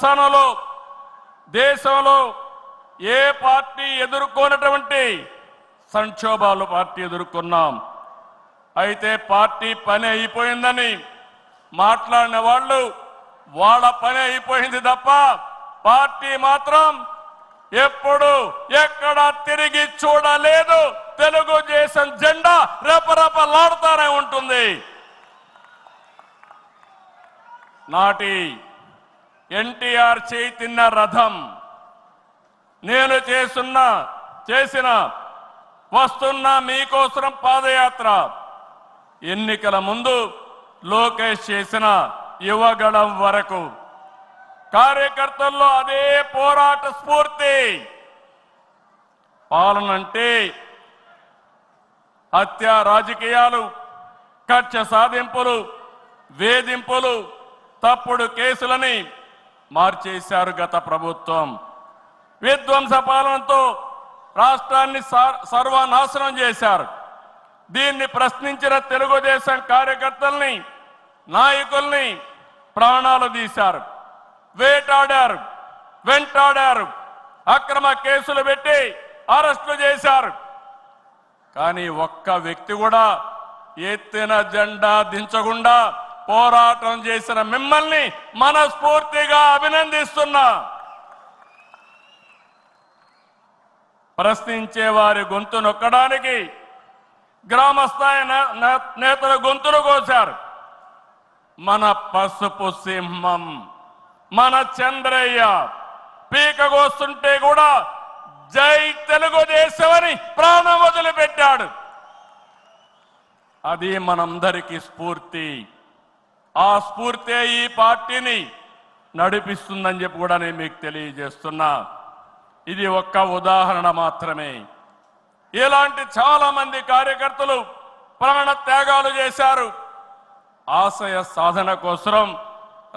స్థానంలో దేశంలో ఏ పార్టీ ఎదుర్కొన్నటువంటి సంక్షోభాలు పార్టీ ఎదుర్కొన్నాం. అయితే పార్టీ పని అయిపోయిందని మాట్లాడిన వాళ్ళు వాళ్ళ పని అయిపోయింది తప్ప పార్టీ మాత్రం ఎప్పుడు ఎక్కడ తిరిగి చూడలేదు. తెలుగుదేశం జెండా రెపరెపలాడుతూనే ఉంటుంది. నాటి ఎన్టీఆర్ చేతిన్న రథం నేను చేసిన వస్తున్న మీకోసం పాదయాత్ర ఎన్నికల ముందు లోకేష్ చేసిన యువగళం వరకు కార్యకర్తల్లో అదే పోరాట స్ఫూర్తి. పాలనంటే హత్య రాజకీయాలు, కక్ష సాధింపులు, వేధింపులు, తప్పుడు కేసులని మార్చేశారు గత ప్రభుత్వం. విధ్వంస పాలనతో రాష్ట్రాన్ని సర్వనాశనం చేశారు. దీన్ని ప్రశ్నించిన తెలుగుదేశం కార్యకర్తల్ని, నాయకుల్ని ప్రాణాలు తీశారు, వేటాడారు, వెంటాడారు, అక్రమ కేసులు పెట్టి అరెస్టులు చేశారు. కానీ ఒక్క వ్యక్తి కూడా ఎత్తిన జెండా దించకుండా పోరాటం చేసిన మిమ్మల్ని మనస్ఫూర్తిగా అభినందిస్తున్నా. ప్రశ్నించే వారి గొంతు నొక్కడానికి గ్రామస్థాయి నేతల గొంతులు కోశారు. మన పసుపు సింహం, మన చంద్రయ్య పీకగోస్తుంటే కూడా జై తెలుగుదేశం అని ప్రాణం వదిలిపెట్టాడు. అది మనందరికీ స్ఫూర్తి. ఆ స్ఫూర్తి ఈ పార్టీని నడిపిస్తుందని చెప్పి కూడా నేను మీకు తెలియజేస్తున్నా. ఇది ఒక్క ఉదాహరణ మాత్రమే. ఇలాంటి చాలా మంది కార్యకర్తలు ప్రాణ త్యాగాలు చేశారు. ఆశయ సాధన కోసం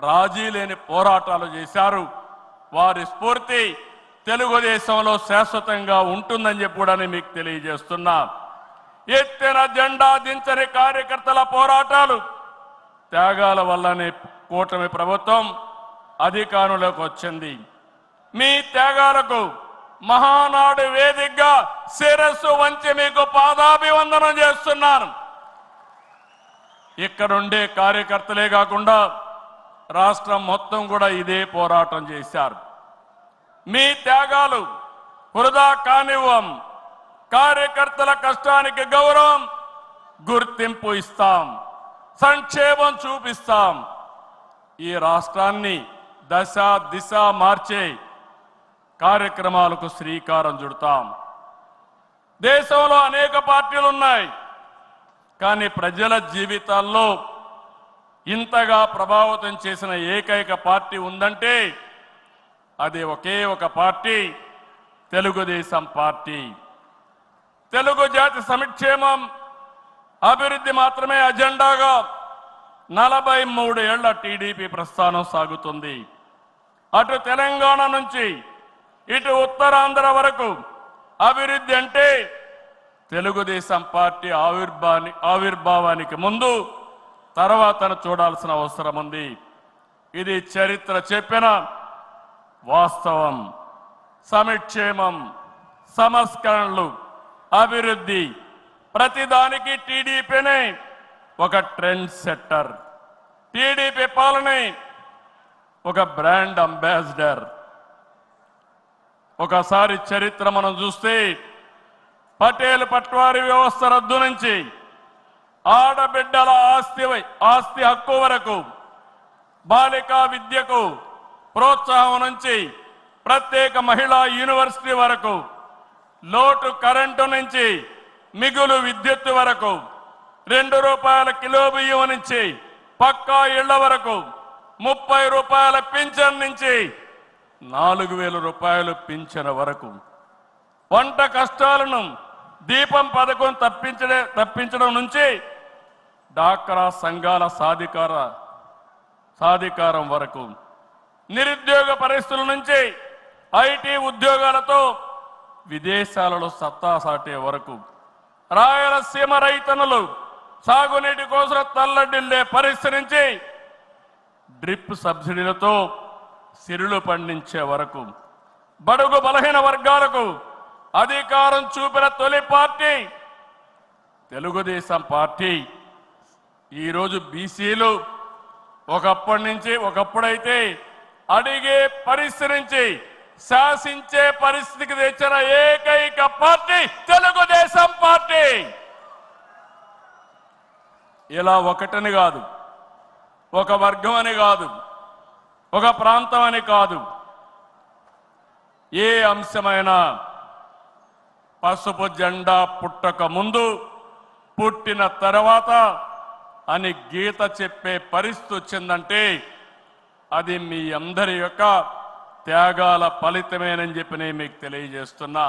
రాజీ లేని పోరాటాలు చేశారు. వారి స్ఫూర్తి తెలుగుదేశంలో శాశ్వతంగా ఉంటుందని చెప్పి కూడా నేను మీకు తెలియజేస్తున్నా. ఎత్తిన జెండా దించని కార్యకర్తల పోరాటాలు, త్యాగాల వల్లనే కూటమి ప్రభుత్వం అధికారంలోకి వచ్చింది. మీ త్యాగాలకు మహానాడు వేదికగా శిరస్సు వంచి మీకు పాదాభివందనం చేస్తున్నాను. ఇక్కడుండే కార్యకర్తలే కాకుండా రాష్ట్రం మొత్తం కూడా ఇదే పోరాటం చేశారు. మీ త్యాగాలు వృధా కానివ్వం. కార్యకర్తల కష్టానికి గౌరవం, గుర్తింపు ఇస్తాం, సంక్షేమం చూపిస్తాం. ఈ రాష్ట్రాన్ని దశ దిశ మార్చే కార్యక్రమాలకు శ్రీకారం చుడతాం. దేశంలో అనేక పార్టీలు ఉన్నాయి. కానీ ప్రజల జీవితాల్లో ఇంతగా ప్రభావితం చేసిన ఏకైక పార్టీ ఉందంటే అది ఒకే ఒక పార్టీ, తెలుగుదేశం పార్టీ. తెలుగు జాతి సంక్షేమం, అభివృద్ధి మాత్రమే అజెండాగా 43 ఏళ్ల టీడీపీ ప్రస్థానం సాగుతుంది. అటు తెలంగాణ నుంచి ఇటు ఉత్తరాంధ్ర వరకు అభివృద్ధి అంటే తెలుగుదేశం పార్టీ ఆవిర్భావానికి ముందు తర్వాతను చూడాల్సిన అవసరం ఉంది. ఇది చరిత్ర చెప్పిన వాస్తవం. సంక్షేమం, సంస్కరణలు, అభివృద్ధి, ప్రతిదానికి టీడీపీనే ఒక ట్రెండ్ సెట్టర్. టీడీపీ పాలనే ఒక బ్రాండ్ అంబాసిడర్. ఒకసారి చరిత్ర మనం చూస్తే పటేల్ పట్వారీ వ్యవస్థ రద్దు నుంచి ఆడబిడ్డల ఆస్తి హక్కు వరకు, బాలికా విద్యకు ప్రోత్సాహం నుంచి ప్రత్యేక మహిళా యూనివర్సిటీ వరకు, లోటు కరెంటు నుంచి మిగులు విద్యుత్ వరకు, ₹2 కిలో బియ్యం నుంచి పక్కా ఇళ్ల వరకు, ₹30 పింఛన్ నుంచి ₹4,000 పింఛన్ వరకు, వంట కష్టాలను దీపం పథకం తప్పించడం నుంచి డాక్రా సంఘాల సాధికారం వరకు, నిరుద్యోగ పరిస్థితుల నుంచి ఐటీ ఉద్యోగాలతో విదేశాలలో సత్తా సాటే వరకు, రాయలసీమ రైతన్నులు సాగునీటి కోసం తల్లడిల్లే పరిస్థితి నుంచి డ్రిప్ సబ్సిడీలతో సిరులు పండించే వరకు బడుగు బలహీన వర్గాలకు అధికారం చూపిన తొలి పార్టీ తెలుగుదేశం పార్టీ. ఈరోజు బీసీలు ఒకప్పుడైతే అడిగే పరిస్థితి నుంచి శాసించే పరిస్థితికి తెచ్చిన ఏకైక పార్టీ తెలుగుదేశం పార్టీ. ఇలా ఒకటని కాదు, ఒక వర్గం అని కాదు, ఒక ప్రాంతం అని కాదు, ఏ అంశమైనా పసుపు జెండా పుట్టక ముందు పుట్టిన తర్వాత అని గీత చెప్పే పరిస్థితి వచ్చిందంటే అది మీ అందరి యొక్క త్యాగాల ఫలితమేనని చెప్పి నేను మీకు తెలియజేస్తున్నా.